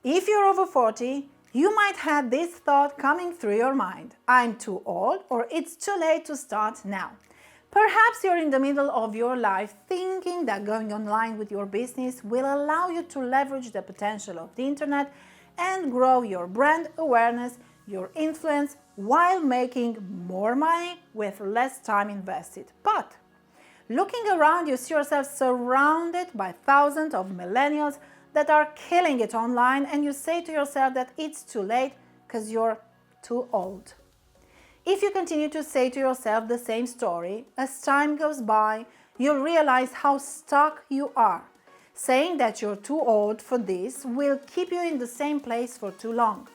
If you're over 40, you might have this thought coming through your mind. I'm too old, or it's too late to start now. Perhaps you're in the middle of your life thinking that going online with your business will allow you to leverage the potential of the internet and grow your brand awareness, your influence, while making more money with less time invested. But looking around, you see yourself surrounded by thousands of millennials that are killing it online, and you say to yourself that it's too late because you're too old. If you continue to say to yourself the same story, as time goes by, you'll realize how stuck you are. Saying that you're too old for this will keep you in the same place for too long.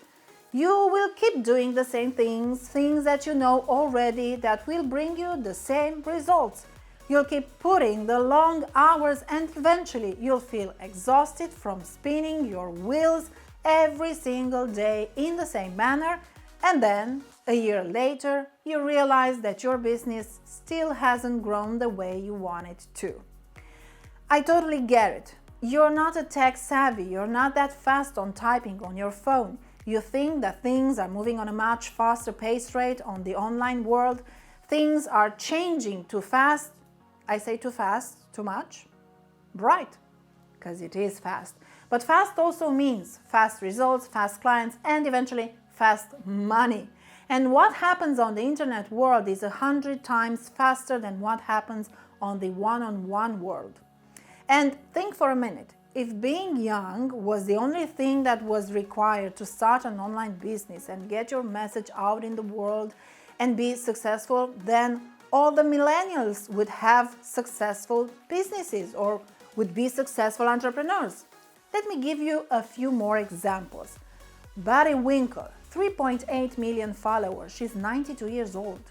You will keep doing the same things that you know already that will bring you the same results. You'll keep putting the long hours, and eventually you'll feel exhausted from spinning your wheels every single day in the same manner, and then a year later you realize that your business still hasn't grown the way you want it to. I totally get it. You're not a tech savvy, you're not that fast on typing on your phone. You think that things are moving on a much faster pace rate on the online world. Things are changing too fast. I say too fast, too much? Right, because it is fast. But fast also means fast results, fast clients, and eventually fast money. And what happens on the internet world is 100 times faster than what happens on the one-on-one world. And think for a minute, if being young was the only thing that was required to start an online business and get your message out in the world and be successful, then all the millennials would have successful businesses or would be successful entrepreneurs. Let me give you a few more examples. Barry Winkle, 3.8 million followers, she's 92 years old.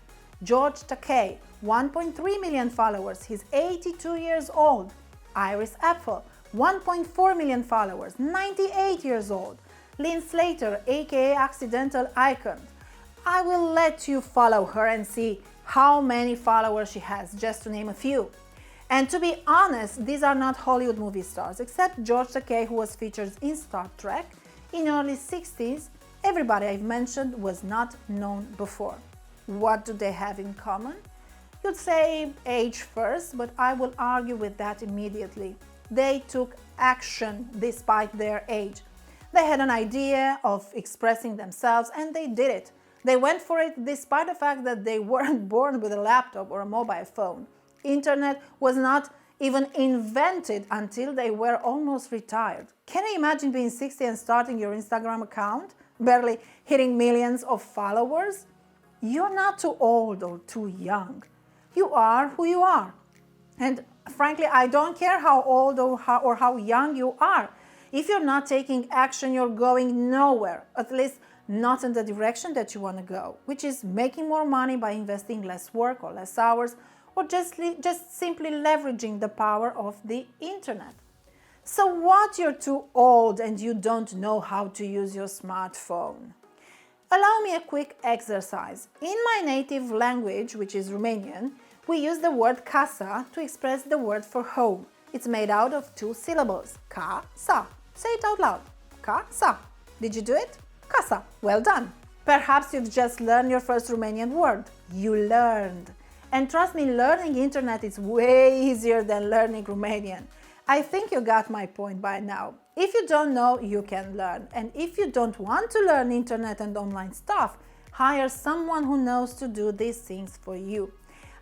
George Takei, 1.3 million followers, he's 82 years old. Iris Apfel, 1.4 million followers, 98 years old. Lynn Slater, aka Accidental Icon. I will let you follow her and see how many followers she has, just to name a few. And to be honest, these are not Hollywood movie stars, except George Takei, who was featured in Star Trek. In early 60s, everybody I've mentioned was not known before. What do they have in common? You'd say age first, but I will argue with that immediately. They took action despite their age. They had an idea of expressing themselves and they did it. They went for it despite the fact that they weren't born with a laptop or a mobile phone. Internet was not even invented until they were almost retired. Can you imagine being 60 and starting your Instagram account, barely hitting millions of followers? You're not too old or too young. You are who you are. And frankly, I don't care how old or how young you are. If you're not taking action, you're going nowhere, at least not in the direction that you want to go, which is making more money by investing less work or less hours, or just simply leveraging the power of the internet. So what, you're too old and you don't know how to use your smartphone? Allow me a quick exercise. In my native language, which is Romanian, we use the word casa to express the word for home. It's made out of 2 syllables, casa. Say it out loud, casa. Did you do it? Casa. Well done. Perhaps you've just learned your first Romanian word. You learned. And trust me, learning internet is way easier than learning Romanian. I think you got my point by now. If you don't know, you can learn. And if you don't want to learn internet and online stuff, hire someone who knows to do these things for you.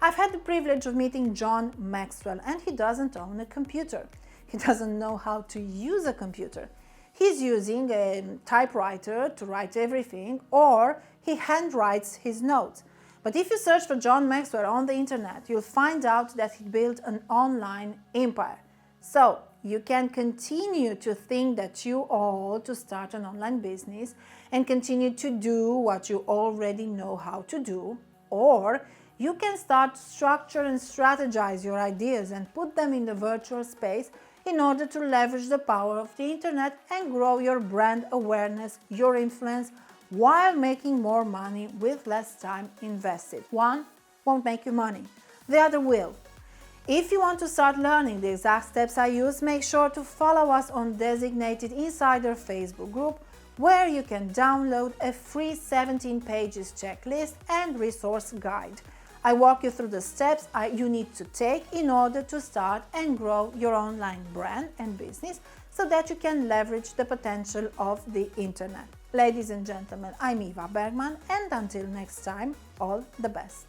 I've had the privilege of meeting John Maxwell, and he doesn't own a computer. He doesn't know how to use a computer. He's using a typewriter to write everything, or he handwrites his notes. But if you search for John Maxwell on the internet, you'll find out that he built an online empire. So you can continue to think that you ought to start an online business and continue to do what you already know how to do, or you can start structure and strategize your ideas and put them in the virtual space in order to leverage the power of the internet and grow your brand awareness, your influence, while making more money with less time invested. One won't make you money, the other will. If you want to start learning the exact steps I use, make sure to follow us on Designated Insider Facebook group, where you can download a free 17 pages checklist and resource guide. I walk you through the steps you need to take in order to start and grow your online brand and business so that you can leverage the potential of the internet. Ladies and gentlemen, I'm Iva Berghmann, and until next time, all the best.